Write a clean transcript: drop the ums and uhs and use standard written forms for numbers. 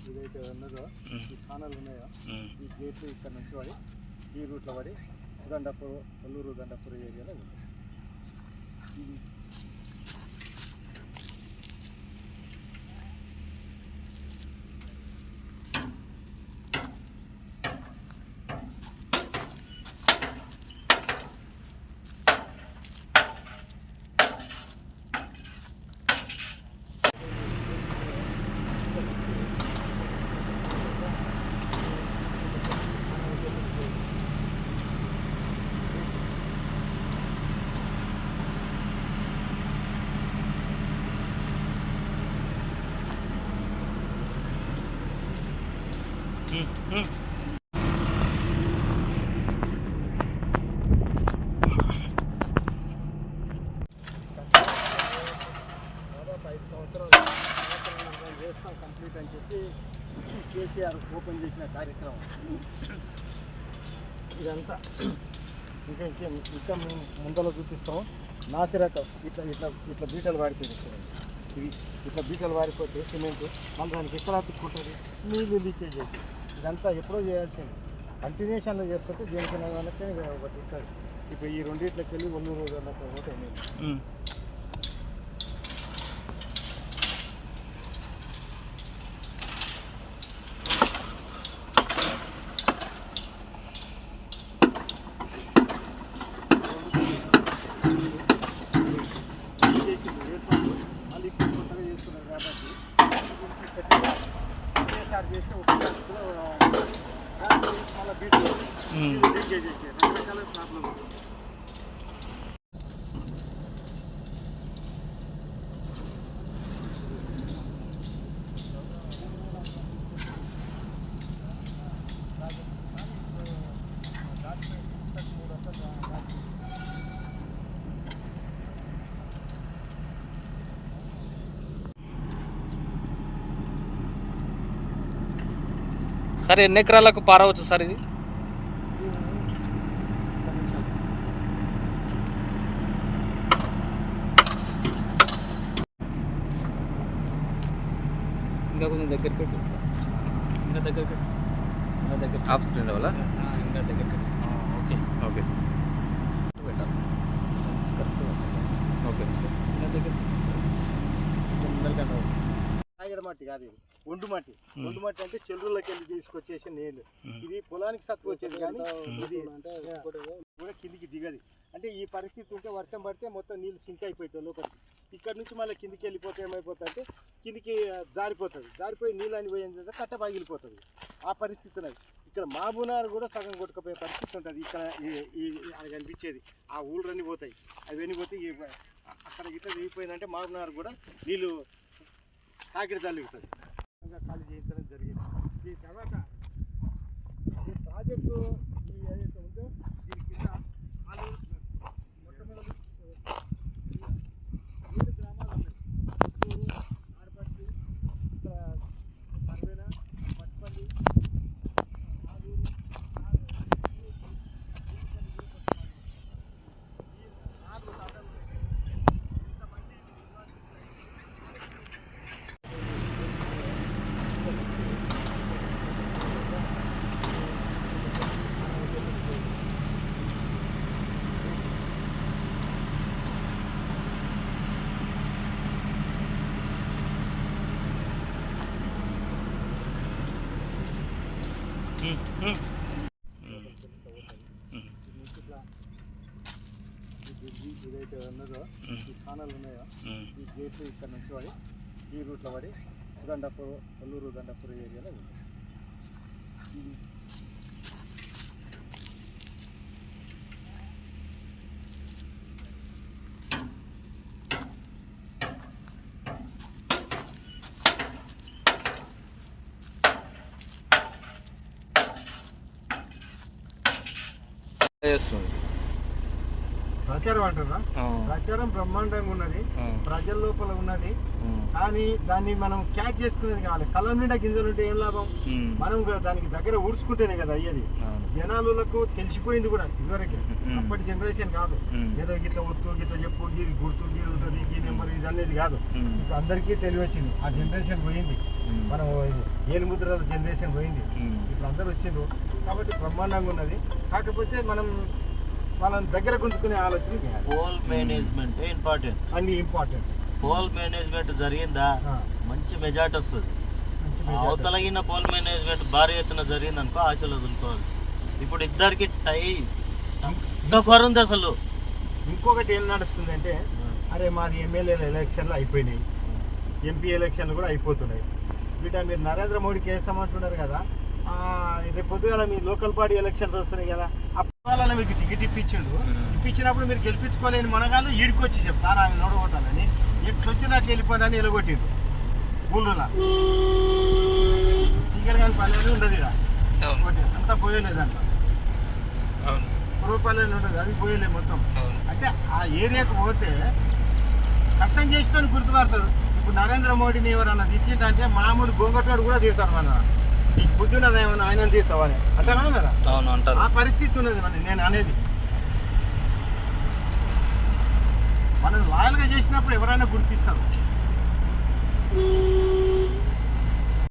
ఏదైతే ఉన్నదో ఈ ఖానాలు ఉన్నాయో ఈ గేట్లు ఇక్కడ నుంచి పడి ఈ రూట్లో పడి గండాపూర్ కొల్లూరు గండాపూర్ ఏరియాలో ఇది దాదాపు 5 సంవత్సరాలు చేస్తాం కంప్లీట్ అని చెప్పి కేసీఆర్ ఓపెన్ చేసిన కార్యక్రమం ఇదంతా. ఇంకా మేము ముందర చూపిస్తాం. నాసిరకం ఇట్లా ఇట్లా ఇట్లా బీటలు వాడిపోయింది. ఇవి ఇట్లా బీటలు వాడిపోతే సిమెంట్ మళ్ళీ దానికి ఎక్కడ అతుక్కుంటుంది, నీళ్ళు లీకేజ్ అవుతుంది. ఇదంతా ఎప్పుడో చేయాల్సింది. కంటిన్యూషన్లో చేస్తుంటే దేనికైనా వాళ్ళకే ఒకటి ఉంటుంది. ఇప్పుడు ఈ రెండింటికి వెళ్ళి ఒల్లూరు వాళ్ళకి పోతాయి నీళ్ళు. చేస్తే ఒక మళ్ళీ బీట్లు లీకేజ్ చేసే రకరకాల ప్రాబ్లమ్స్. సార్ ఎన్ని ఎకరాలకు పారవచ్చు సార్ ఇది? ఇంకా కొంచెం దగ్గరికి ఇంకా దగ్గరికి ఆఫ్ స్క్రీన్ వల్ల ఇంకా దగ్గరికి. ఓకే ఓకే సార్ పెట్టాలి. ఓకే సార్ ఇంకా దగ్గరికి తాగడ మట్టి కాదు, ఇది ఒండు మట్టి. ఒండు మట్టి అంటే చెరువులకి వెళ్ళి తీసుకొచ్చేసి నీళ్ళు. ఇది పొలానికి సత్తుకు వచ్చేది, కానీ ఇది కూడా కిందికి దిగది. అంటే ఈ పరిస్థితి ఉంటే వర్షం పడితే మొత్తం నీళ్ళు సింక్ అయిపోతాయి లోపలికి. ఇక్కడ నుంచి మళ్ళీ కిందికి వెళ్ళిపోతే ఏమైపోతుంది అంటే కిందికి జారిపోతుంది. జారిపోయి నీళ్ళు అని పోయిందంటే కట్ట పగిలిపోతుంది. ఆ పరిస్థితి ఉన్నది. ఇక్కడ మాబూనార్ కూడా సగం కొట్టుకుపోయే పరిస్థితి ఉంటుంది. ఇక్కడ అది కనిపించేది ఆ ఊళ్ళన్నీ పోతాయి. అవన్నీ పోతే అక్కడ గిట్ట దిగిపోయిందంటే మాబూనార్ కూడా నీళ్ళు తాకిడి తల్లుతుంది. ఖాళీ చేయించడం జరిగింది. దీని తర్వాత ఈ ప్రాజెక్టు ఏదైతే ఉందో దీని కింద వాళ్ళు మొట్టమొదటి 7 గ్రామాలు ఉన్నాయి. చిత్తూరు, ఆడపత్రి, కర్వేన, పట్టుపల్లి, ఆదూరు, ఏదైతే ఉన్నదో ఈ ఖానాలు ఉన్నాయో ఈ గేట్లు ఇక్కడ నుంచి పడి ఈ రూట్లో పడి గండాపూర్ కొల్లూరు గండాపూర్ ఏరియాలో ఇది చేస్తున్నాం. ప్రచారం అంటారా? ప్రచారం బ్రహ్మాండంగా ఉన్నది, ప్రజల లోపల ఉన్నది. కానీ దాన్ని మనం క్యాచ్ చేసుకునేది కావాలి. కళ్ళ నిండా గింజలు ఉంటే ఏం లాభం? మనం దానికి దగ్గర ఊడ్చుకుంటేనే కదా అయ్యేది. జనాలకు తెలిసిపోయింది కూడా ఇదివరకే, అప్పటి జనరేషన్ కాదు. ఏదో గిట్లా ఒత్తు గిట్లా చెప్పు, గీది గుర్తు గీది ఉంటుంది, గీ నెంబర్ ఇది అనేది కాదు. ఇప్పుడు అందరికీ తెలివచ్చింది. ఆ జనరేషన్ పోయింది, మనం ఏలుముద్రల జనరేషన్ పోయింది. ఇప్పుడు అందరూ వచ్చిండ్రు కాబట్టి బ్రహ్మాండంగా ఉన్నది. కాకపోతే మనం వాళ్ళని దగ్గర గుంజుకునే ఆలోచన. పోల్ మేనేజ్మెంట్ ఇంపార్టెంట్, అన్ని ఇంపార్టెంట్. పోల్ మేనేజ్మెంట్ జరిగిందా మంచి మెజార్టీ వస్తుంది. అవతలగిన పోల్ మేనేజ్మెంట్ భారీ ఎత్తున జరిగింది అనుకో ఆశలు వదులుకోవాలి. ఇప్పుడు ఇద్దరికి టై గఫర్ ఉంది అసలు. ఇంకొకటి ఏం నడుస్తుంది అంటే, అరే మాది ఎమ్మెల్యేల ఎలక్షన్లు అయిపోయినాయి, ఎంపీ ఎలక్షన్లు కూడా అయిపోతున్నాయి. వీట మీరు నరేంద్ర మోడీకి వేస్తామంటున్నారు కదా, రేపు పొద్దుగాల మీ లోకల్ పార్టీ ఎలక్షన్స్ వస్తున్నాయి కదా, అప్పుడు మీకు టికెట్ ఇప్పించినప్పుడు మీరు గెలిపించుకోలేని మనగాళ్ళు ఈడుకొచ్చి చెప్తారు ఆయన నోడగొట్టాలని. ఎట్లొచ్చినట్లు వెళ్ళిపోయినని ఎలగొట్టిండ్రు ఊళ్ళో. సీకర్ కానీ పల్లెలు ఉండదు ఇక, అంతా పోయలేదంట. పూర్వపల్లెలు ఉండదు, అది పోయలేదు మొత్తం. అంటే ఆ ఏరియాకు పోతే కష్టం చేసిన గుర్తుపడతారు. ఇప్పుడు నరేంద్ర మోడీని ఎవరన్నా తిట్టిందంటే మామూలు గొంగటోడు కూడా తిడతారు. మన నీకు బుద్ధి ఉన్నది ఏమన్నా ఆయన తీస్తావని అంటారా కదా, ఆ పరిస్థితి ఉన్నది. నేను అనేది మనం లాయల్గా చేసినప్పుడు ఎవరైనా గుర్తిస్తారు.